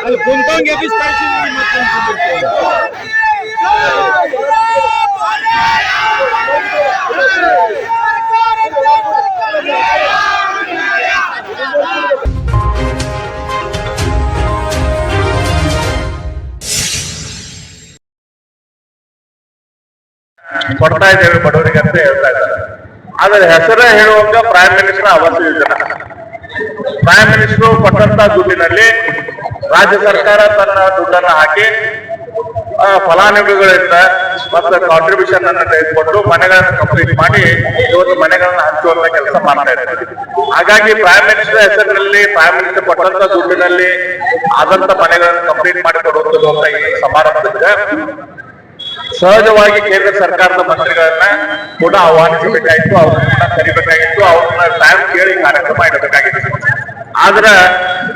ಅಲ್ಲಿ ಕುಂತಂಗೆ ಎಬ್ಬಿಸ್ತಾಯಿದ್ದೀವಿ ಮತ್ತೆ ಕೊಡ್ತಾ ಇದ್ದೇವೆ ಬಡವರಿಗೆ ಅಂತ ಹೇಳ್ತಾ ಇದ್ದಾರೆ. ಆದ್ರೆ ಹೆಸರೇ ಹೇಳುವಾಗ prime minister Awas Yojana, prime minister ಕೊಟ್ಟಂತ ದುಡ್ಡಿನಲ್ಲಿ ರಾಜ್ಯ ಸರ್ಕಾರ ತನ್ನ ದುಡ್ಡನ್ನು ಹಾಕಿ ಫಲಾನುಭವಿಗಳಿಂದ ಮತ್ತೆ ಕಾಂಟ್ರಿಬ್ಯೂಷನ್ ಅನ್ನು ತೆಗೆದುಕೊಂಡು ಮನೆಗಳನ್ನು ಕಂಪ್ಲೀಟ್ ಮಾಡಿ ಇವತ್ತು ಮನೆಗಳನ್ನ ಹಂಚುವಂತ ಕೆಲಸ ಮಾಡ್ತಾ ಇದ್ದಾರೆ. ಹಾಗಾಗಿ ಪ್ರೈಮ್ ಮಿನಿಸ್ಟರ್ ಹೆಸರಿನಲ್ಲಿ ಪ್ರೈಮ್ ಮಿನಿಸ್ಟರ್ ಕೊಟ್ಟಂತ ದುಡ್ಡಿನಲ್ಲಿ ಆದಂತ ಮನೆಗಳನ್ನು ಕಂಪ್ಲೀಟ್ ಮಾಡಿ ಕೊಡುವಂಥದ್ದು ಅಂತ ಈ ಸಮಾರಂಭದಿಂದ ಸಹಜವಾಗಿ ಕೇಂದ್ರ ಸರ್ಕಾರದ ಮಂತ್ರಿಗಳನ್ನ ಕೂಡ ಆಹ್ವಾನಿಸಬೇಕಾಗಿತ್ತು, ಅವ್ರನ್ನ ಕರಿಬೇಕಾಗಿತ್ತು, ಅವ್ರನ್ನ ಟೈಮ್ ಕೇಳಿ ಕಾರ್ಯಕ್ರಮ ಇಡಬೇಕಾಗಿತ್ತು. ಆದ್ರ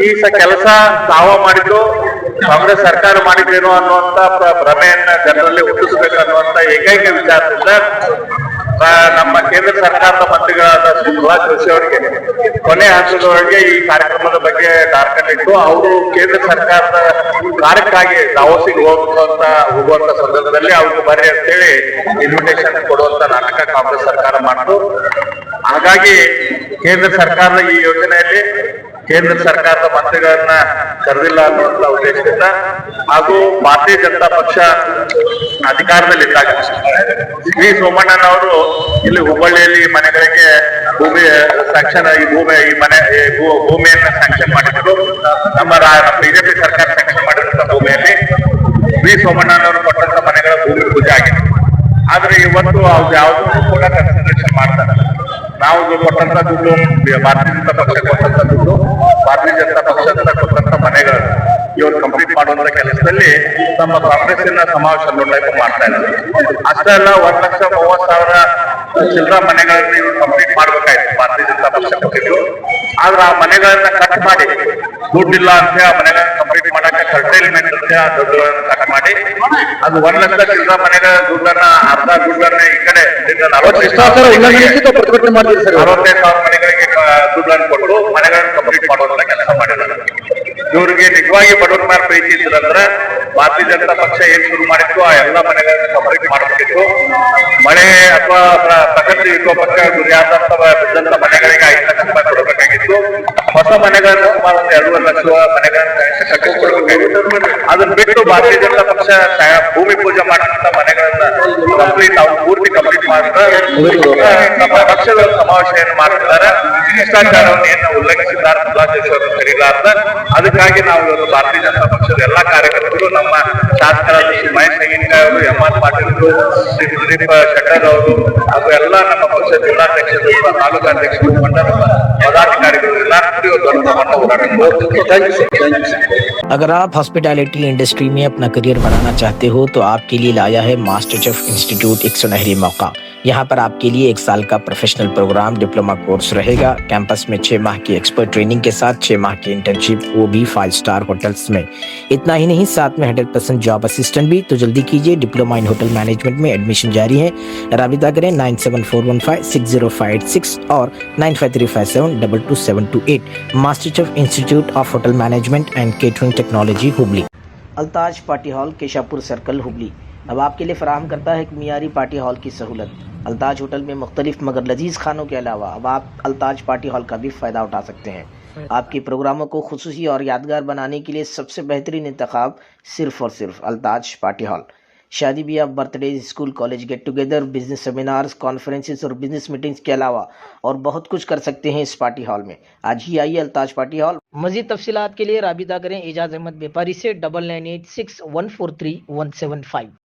ಈ ಕೆಲಸ ತಾವ ಮಾಡಿದ್ದು ಕಾಂಗ್ರೆಸ್ ಸರ್ಕಾರ ಮಾಡಿದ್ದೇನೋ ಅನ್ನುವಂತ ಭ್ರಮೆಯನ್ನ ಜನರಲ್ಲಿ ಹುಟ್ಟಿಸ್ಬೇಕು ಅನ್ನುವಂತ ಏಕೈಕ ವಿಚಾರದಿಂದ ನಮ್ಮ ಕೇಂದ್ರ ಸರ್ಕಾರದ ಮಂತ್ರಿಗಳಾದ ಶ್ರೀ ಪ್ರಹ್ಲಾದ್ ಜೋಶಿ ಅವರಿಗೆ ಕೊನೆ ಹಂತದವರೆಗೆ ಈ ಕಾರ್ಯಕ್ರಮದ ಬಗ್ಗೆ ಟಾರ್ಗೆಟ್ ಇಟ್ಟು ಅವರು ಕೇಂದ್ರ ಸರ್ಕಾರದ ಕಾರ್ಯಕ್ಕಾಗಿ ದಾವೋಸಿಗೆ ಹೋಗುವಂತ ಸಂದರ್ಭದಲ್ಲಿ ಅವ್ರಿಗೆ ಬರ್ರಿ ಅಂತೇಳಿ ಇನ್ವಿಟೇಷನ್ ಕೊಡುವಂತ ನಾಟಕ ಕಾಂಗ್ರೆಸ್ ಸರ್ಕಾರ ಮಾಡಿತು. ಹಾಗಾಗಿ ಕೇಂದ್ರ ಸರ್ಕಾರದ ಈ ಯೋಜನೆಯಲ್ಲಿ ಕೇಂದ್ರ ಸರ್ಕಾರದ ಮಂತ್ರಿಗಳನ್ನ ಕರೆದಿಲ್ಲ ಅನ್ನುವಂತ ಉದ್ದೇಶದಿಂದ ಹಾಗೂ ಭಾರತೀಯ ಜನತಾ ಪಕ್ಷ ಅಧಿಕಾರದಲ್ಲಿದ್ದಾಗ ಶ್ರೀ ಸೋಮಣ್ಣನವರು ಇಲ್ಲಿ ಹುಬ್ಬಳ್ಳಿಯಲ್ಲಿ ಮನೆಗಳಿಗೆ ಭೂಮಿ ಸ್ಯಾಂಕ್ಷನ್ ಭೂಮಿಯನ್ನ ಸ್ಯಾಂಕ್ಷನ್ ಮಾಡಿದ್ರು. ನಮ್ಮ ಬಿಜೆಪಿ ಸರ್ಕಾರ ಸ್ಯಾಂಕ್ಷನ್ ಮಾಡಿದಂತ ಭೂಮಿಯಲ್ಲಿ ಶ್ರೀ ಸೋಮಣ್ಣನವರು ಕೊಟ್ಟಂತ ಮನೆಗಳ ಭೂಮಿ ಪೂಜೆ ಆಗಿದೆ. ಆದ್ರೆ ಇವತ್ತು ಅವ್ರು ಯಾವುದನ್ನು ಕೂಡ ಕನ್ಸಿಡರೇಷನ್ ಮಾಡ್ತಾರೆ. ನಾವು ಕೊಟ್ಟಂತ ದುಡ್ಡು ಭಾರತೀಯ ಜನತಾ ಪಕ್ಷ ಕೊಟ್ಟಂತ ದುಡ್ಡು ಭಾರತೀಯ ಜನತಾ ಪಕ್ಷದಿಂದ ಕೊಟ್ಟಂತ ಮನೆಗಳನ್ನು ಇವರು ಕಂಪ್ಲೀಟ್ ಮಾಡುವಂತ ಕೆಲಸದಲ್ಲಿ ನಮ್ಮ ಕಾಂಗ್ರೆಸ್ಸಿನ ಸಮಾವೇಶ ಟೈಪ್ ಮಾಡ್ತಾ ಇದ್ದಾರೆ. ಅಷ್ಟೇ ಅಲ್ಲ 1,30,30,000 ಚಿಲ್ಲರ ಮನೆಗಳನ್ನ ಇವರು ಕಂಪ್ಲೀಟ್ ಮಾಡ್ಬೇಕಾಯ್ತು ಭಾರತೀಯ ಜನತಾ ಪಕ್ಷ ಕೊಟ್ಟಿದ್ರು. ಆದ್ರೆ ಆ ಮನೆಗಳನ್ನ ಕಟ್ ಮಾಡಿ ದುಡ್ಡಿಲ್ಲ ಅಂತ ಆ ಮನೆಗಳನ್ನ ಕಂಪ್ಲೀಟ್ ಮಾಡಕ್ಕೆ ಕರ್ಟೈಲ್ಮೆಂಟ್ ಅಂತ ಆ ದುಡ್ಡುಗಳನ್ನ ಕಟ್ ಮಾಡಿ ಅದು 1 ಲಕ್ಷ ಚಿಲ್ಲರ ಮನೆಗಳ ದುಡ್ಡನ್ನ ಅರ್ಧ ದುಡ್ಡನ್ನ ಈ ಕಡೆ 45,000 ಮನೆಗಳಿಗೆ ದುಡ್ಡನ್ನು ಕೊಟ್ಟು ಮನೆಗಳನ್ನ ಕಂಪ್ಲೀಟ್ ಮಾಡುವಂತ ಕೆಲಸ ಮಾಡಿದ್ದಾರೆ. ಇವ್ರಿಗೆ ನಿಜವಾಗಿ ಬಡವರ ಮೇಲೆ ಪ್ರೀತಿ ಇದ್ರಂದ್ರೆ ಭಾರತೀಯ ಜನತಾ ಪಕ್ಷ ಏನ್ ಶುರು ಮಾಡಿತ್ತು ಆ ಎಲ್ಲಾ ಮನೆಗಳನ್ನ ಕಂಪ್ಲೀಟ್ ಮಾಡಬೇಕಿತ್ತು. ಮಳೆ ಅಥವಾ ಪ್ರಕೃತಿ ವಿಕೋಪಕ್ಕೆ ಗುರಿಯಾದಂತ ಬಿದ್ದಂತ ಮನೆಗಳಿಗೆ 5 ಲಕ್ಷ ರೂಪಾಯಿ ಕೊಡಬೇಕಾಗಿತ್ತು. ಹೊಸ ಮನೆಗಳನ್ನ ಸುಮಾರು 2 ಲಕ್ಷ ಮನೆಗಳನ್ನ ಕಟ್ಟಿಸ್ಕೊಡ್ಬೇಕಾಗಿತ್ತು. ಅದನ್ನ ಬಿಟ್ಟು ಭಾರತೀಯ ಜನತಾ ಪಕ್ಷ ಭೂಮಿ ಪೂಜೆ ಮಾಡಿದಂತ ಮನೆಗಳನ್ನ ಕಂಪ್ಲೀಟ್ ಅವ್ರು ಪೂರ್ತಿ ಕಂಪ್ಲೀಟ್ ಮಾಡಿದ್ರೆ ನಮ್ಮ ಪಕ್ಷದ ಸಮಾವೇಶ ಏನ್ ಮಾಡ್ತಿದ್ದಾರೆ ಶಿಷ್ಟಾಚಾರವನ್ನು ಏನು ಉಲ್ಲಂಘಿಸಿದ್ದಾರೆ ಪ್ರಹ್ಲಾದ್ ಜೋಶಿ ಅವರು ಸರಿಲಾರ್ದ. ಅದಕ್ಕಾಗಿ ನಾವು ಇವತ್ತು ಭಾರತೀಯ ಜನತಾ ಪಕ್ಷದ ಎಲ್ಲಾ ಕಾರ್ಯಕರ್ತರು ನಮ್ಮ ಶಾಸಕರಾದ ಶ್ರೀ ಮಹೇಶ್ ತೆಂಗಿನಕಾಯಿ ಅವರು, ಎಂ.ಆರ್. ಪಾಟೀಲ್ ಅವರು, ಶ್ರೀ ಸುದೀಪ್ ಶೆಟ್ಟರ್ ಅವರು ಹಾಗೂ ಎಲ್ಲ ನಮ್ಮ ಪಕ್ಷದ ಜಿಲ್ಲಾಧ್ಯಕ್ಷರು, ತಾಲೂಕಾ ಅಧ್ಯಕ್ಷರು, ಮಂಡಲ ಪದಾಧಿಕಾರಿಗಳು ಎಲ್ಲರೂ ದೊಡ್ಡ अगर आप हॉस्पिटैलिटी इंडस्ट्री में अपना करियर बनाना चाहते हो तो आपके लिए लाया है मास्टर शेफ इंस्टीट्यूट एक सुनहरी मौका। यहाँ पर आपके लिए 1 साल का प्रोफेशनल प्रोग्राम डिप्लोमा कोर्स रहेगा। कैंपस में 6 माह की एक्सपर्ट ट्रेनिंग के साथ 6 माह की इंटर्नशिप, वो भी 5 स्टार होटल्स में। इतना ही नहीं, साथ में 100% जॉब असिस्टेंट भी। तो जल्दी कीजिए, डिप्लोमा इन होटल मैनेजमेंट में एडमिशन जारी है। राबिता करें 9741560586 और 9535722728। Master chef institute of hotel management and catering technology Hubli. Altaj party hall, Keshapur circle, Hubli अब आपके लिए फराहम करता है एक मियारी पार्टी हॉल की सहूलत। अल्ताज होटल में मुख्तलिफ मगर लजीज खानों के अलावा अब आप अल्ताज पार्टी हॉल का भी फ़ायदा उठा सकते हैं। आपके प्रोग्रामों को खुसूसी और यादगार बनाने के लिए सबसे बेहतरीन इंतखाब सिर्फ और सिर्फ अल्ताज पार्टी हॉल। शादी ब्याह, birthday, school college get together, business seminars, conferences और बिजनेस मीटिंग्स के अलावा और बहुत कुछ कर सकते हैं इस पार्टी हॉल में। आज ही आइए अल्ताज पार्टी हॉल। मजीद तफसीलात के लिए राबिता करें एजाज अहमद व्यापारी से 9986143175।